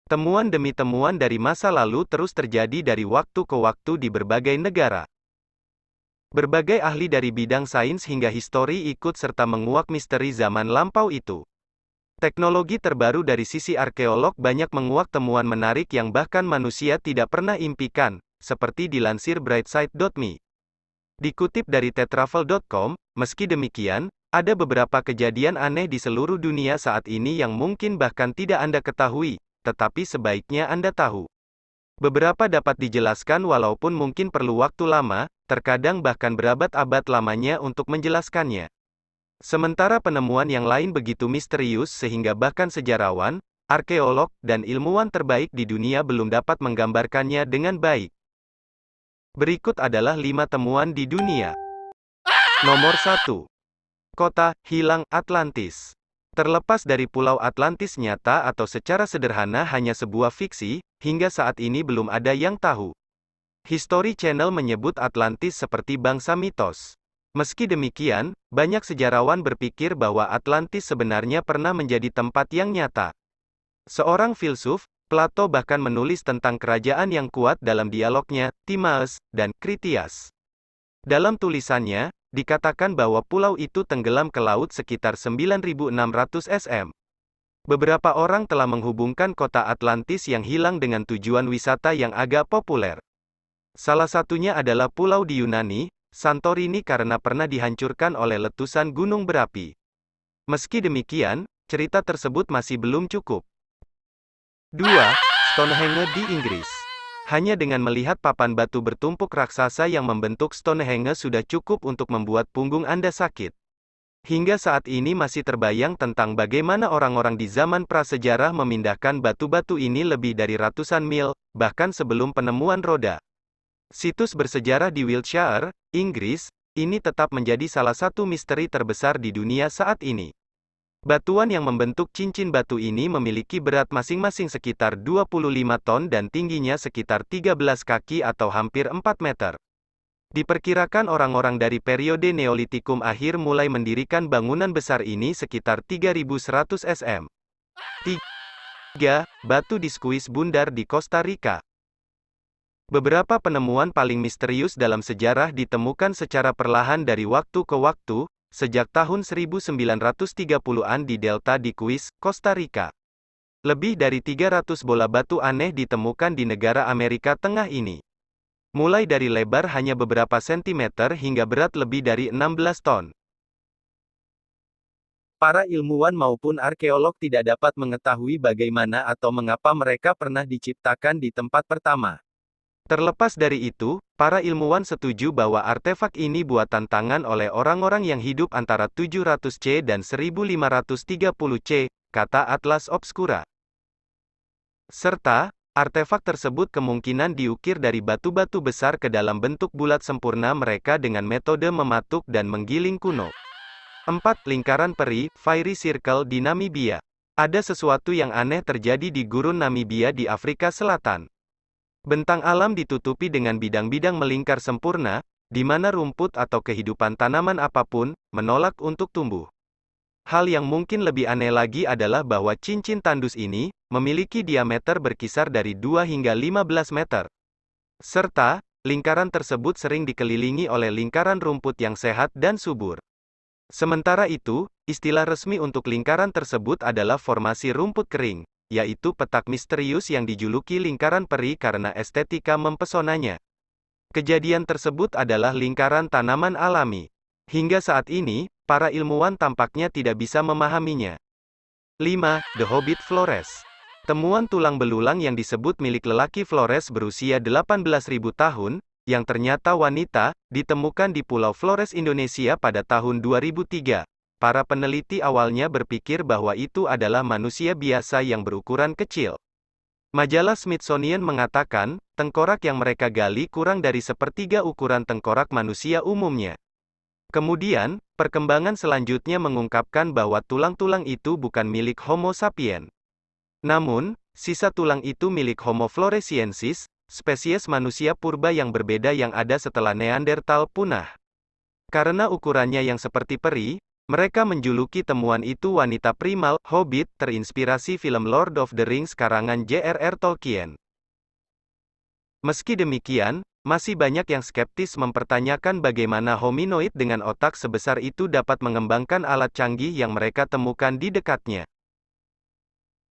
Temuan demi temuan dari masa lalu terus terjadi dari waktu ke waktu di berbagai negara. Berbagai ahli dari bidang sains hingga histori ikut serta menguak misteri zaman lampau itu. Teknologi terbaru dari sisi arkeolog banyak menguak temuan menarik yang bahkan manusia tidak pernah impikan, seperti dilansir Brightside.me. Dikutip dari tetravel.com, meski demikian, ada beberapa kejadian aneh di seluruh dunia saat ini yang mungkin bahkan tidak Anda ketahui, tetapi sebaiknya Anda tahu. Beberapa dapat dijelaskan walaupun mungkin perlu waktu lama, terkadang bahkan berabad-abad lamanya untuk menjelaskannya. Sementara penemuan yang lain begitu misterius sehingga bahkan sejarawan, arkeolog, dan ilmuwan terbaik di dunia belum dapat menggambarkannya dengan baik. Berikut adalah 5 temuan di dunia. Nomor 1. Kota hilang Atlantis. Terlepas dari Pulau Atlantis nyata atau secara sederhana hanya sebuah fiksi, hingga saat ini belum ada yang tahu. History Channel menyebut Atlantis seperti bangsa mitos. Meski demikian, banyak sejarawan berpikir bahwa Atlantis sebenarnya pernah menjadi tempat yang nyata. Seorang filsuf, Plato bahkan menulis tentang kerajaan yang kuat dalam dialognya, Timaeus, dan Critias. Dalam tulisannya, dikatakan bahwa pulau itu tenggelam ke laut sekitar 9.600 sm. Beberapa orang telah menghubungkan kota Atlantis yang hilang dengan tujuan wisata yang agak populer. Salah satunya adalah pulau di Yunani, Santorini karena pernah dihancurkan oleh letusan gunung berapi. Meski demikian, cerita tersebut masih belum cukup. 2. Stonehenge di Inggris. Hanya dengan melihat papan batu bertumpuk raksasa yang membentuk Stonehenge sudah cukup untuk membuat punggung Anda sakit. Hingga saat ini masih terbayang tentang bagaimana orang-orang di zaman prasejarah memindahkan batu-batu ini lebih dari ratusan mil, bahkan sebelum penemuan roda. Situs bersejarah di Wiltshire, Inggris, ini tetap menjadi salah satu misteri terbesar di dunia saat ini. Batuan yang membentuk cincin batu ini memiliki berat masing-masing sekitar 25 ton dan tingginya sekitar 13 kaki atau hampir 4 meter. Diperkirakan orang-orang dari periode Neolitikum akhir mulai mendirikan bangunan besar ini sekitar 3100 sm. 3. Batu di Skuis Bundar di Costa Rica. Beberapa penemuan paling misterius dalam sejarah ditemukan secara perlahan dari waktu ke waktu, sejak tahun 1930-an di delta di Kuis, Costa Rica. Lebih dari 300 bola batu aneh ditemukan di negara Amerika Tengah ini. Mulai dari lebar hanya beberapa sentimeter hingga berat lebih dari 16 ton. Para ilmuwan maupun arkeolog tidak dapat mengetahui bagaimana atau mengapa mereka pernah diciptakan di tempat pertama. Terlepas dari itu, para ilmuwan setuju bahwa artefak ini buatan tangan oleh orang-orang yang hidup antara 700 C dan 1530 C, kata Atlas Obscura. Serta, artefak tersebut kemungkinan diukir dari batu-batu besar ke dalam bentuk bulat sempurna mereka dengan metode mematuk dan menggiling kuno. 4. Lingkaran peri, Fiery Circle di Namibia. Ada sesuatu yang aneh terjadi di gurun Namibia di Afrika Selatan. Bentang alam ditutupi dengan bidang-bidang melingkar sempurna, di mana rumput atau kehidupan tanaman apapun, menolak untuk tumbuh. Hal yang mungkin lebih aneh lagi adalah bahwa cincin tandus ini, memiliki diameter berkisar dari 2 hingga 15 meter. Serta, lingkaran tersebut sering dikelilingi oleh lingkaran rumput yang sehat dan subur. Sementara itu, istilah resmi untuk lingkaran tersebut adalah formasi rumput kering, yaitu petak misterius yang dijuluki lingkaran peri karena estetika mempesonanya. Kejadian tersebut adalah lingkaran tanaman alami. Hingga saat ini, para ilmuwan tampaknya tidak bisa memahaminya. 5. The Hobbit Flores. Temuan tulang belulang yang disebut milik lelaki Flores berusia 18.000 tahun, yang ternyata wanita, ditemukan di Pulau Flores, Indonesia pada tahun 2003. Para peneliti awalnya berpikir bahwa itu adalah manusia biasa yang berukuran kecil. Majalah Smithsonian mengatakan, tengkorak yang mereka gali kurang dari sepertiga ukuran tengkorak manusia umumnya. Kemudian, perkembangan selanjutnya mengungkapkan bahwa tulang-tulang itu bukan milik Homo sapiens. Namun, sisa tulang itu milik Homo floresiensis, spesies manusia purba yang berbeda yang ada setelah Neanderthal punah. Karena ukurannya yang seperti peri, Mereka menjuluki temuan itu wanita primal, Hobbit, terinspirasi film Lord of the Rings karangan J.R.R. Tolkien. Meski demikian, masih banyak yang skeptis mempertanyakan bagaimana hominoid dengan otak sebesar itu dapat mengembangkan alat canggih yang mereka temukan di dekatnya.